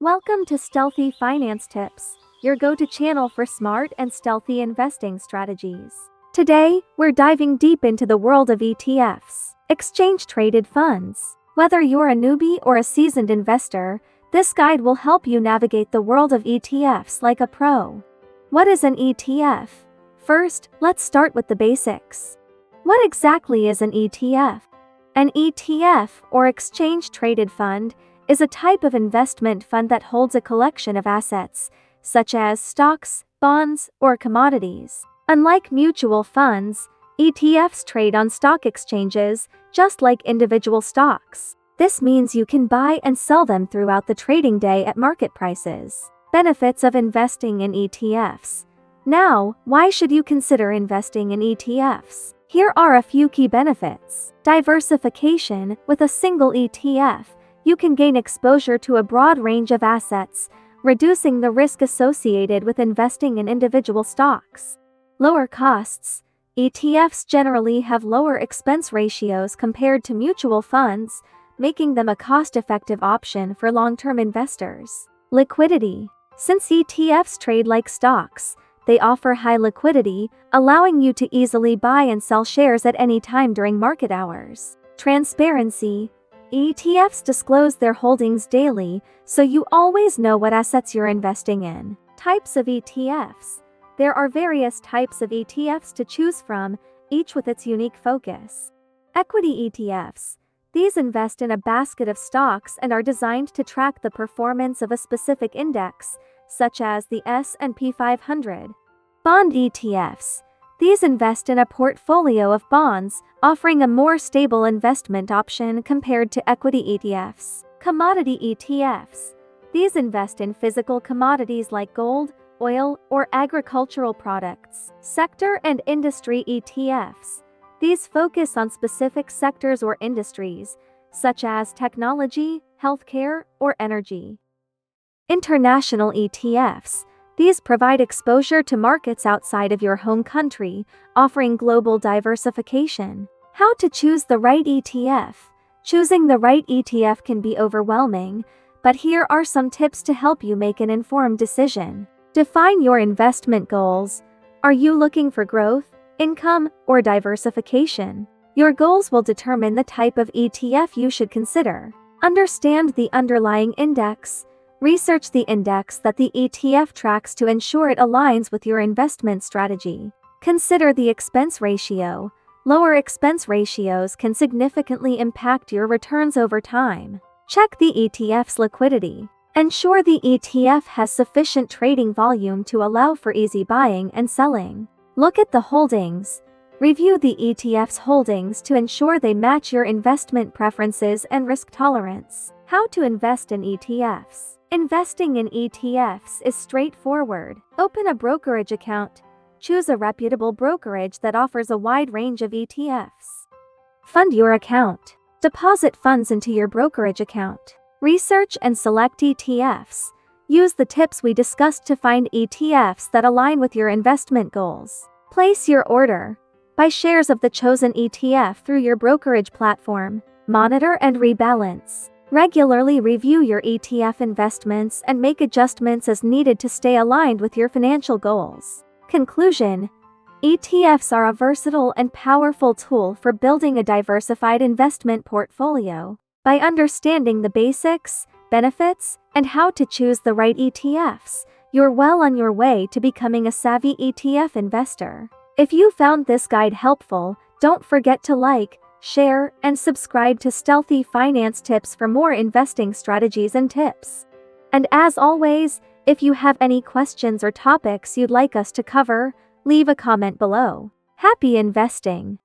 Welcome to Stealthy Finance Tips, your go-to channel for smart and stealthy investing strategies. Today, we're diving deep into the world of ETFs, exchange-traded funds. Whether you're a newbie or a seasoned investor, this guide will help you navigate the world of ETFs like a pro. What is an ETF? First, let's start with the basics. What exactly is an ETF? An ETF, or exchange-traded fund, is a type of investment fund that holds a collection of assets, such as stocks, bonds, or commodities. Unlike mutual funds, ETFs trade on stock exchanges, just like individual stocks. This means you can buy and sell them throughout the trading day at market prices. Benefits of investing in ETFs. Now, why should you consider investing in ETFs? Here are a few key benefits. Diversification. With a single ETF, you can gain exposure to a broad range of assets, reducing the risk associated with investing in individual stocks. Lower costs. ETFs generally have lower expense ratios compared to mutual funds, making them a cost-effective option for long-term investors. Liquidity. Since ETFs trade like stocks, they offer high liquidity, allowing you to easily buy and sell shares at any time during market hours. Transparency. ETFs disclose their holdings daily, so you always know what assets you're investing in. Types of ETFs. There are various types of ETFs to choose from, each with its unique focus. Equity ETFs. These invest in a basket of stocks and are designed to track the performance of a specific index, such as the S&P 500. Bond ETFs. These invest in a portfolio of bonds, offering a more stable investment option compared to equity ETFs. Commodity ETFs. These invest in physical commodities like gold, oil, or agricultural products. Sector and industry ETFs. These focus on specific sectors or industries, such as technology, healthcare, or energy. International ETFs. These provide exposure to markets outside of your home country, offering global diversification. How to choose the right ETF. Choosing the right ETF can be overwhelming, but here are some tips to help you make an informed decision. Define your investment goals. Are you looking for growth, income, or diversification? Your goals will determine the type of ETF you should consider. Understand the underlying index. Research the index that the ETF tracks to ensure it aligns with your investment strategy. Consider the expense ratio. Lower expense ratios can significantly impact your returns over time. Check the ETF's liquidity. Ensure the ETF has sufficient trading volume to allow for easy buying and selling. Look at the holdings. Review the ETF's holdings to ensure they match your investment preferences and risk tolerance. How to invest in ETFs. Investing in ETFs is straightforward. Open a brokerage account. Choose a reputable brokerage that offers a wide range of ETFs. Fund your account. Deposit funds into your brokerage account. Research and select ETFs. Use the tips we discussed to find ETFs that align with your investment goals. Place your order. Buy shares of the chosen ETF through your brokerage platform. Monitor and rebalance. Regularly review your ETF investments and make adjustments as needed to stay aligned with your financial goals. Conclusion: ETFs are a versatile and powerful tool for building a diversified investment portfolio. By understanding the basics, benefits, and how to choose the right ETFs, you're well on your way to becoming a savvy ETF investor. If you found this guide helpful, don't forget to like, share, and subscribe to Stealthy Finance Tips for more investing strategies and tips. And as always, if you have any questions or topics you'd like us to cover, leave a comment below. Happy investing!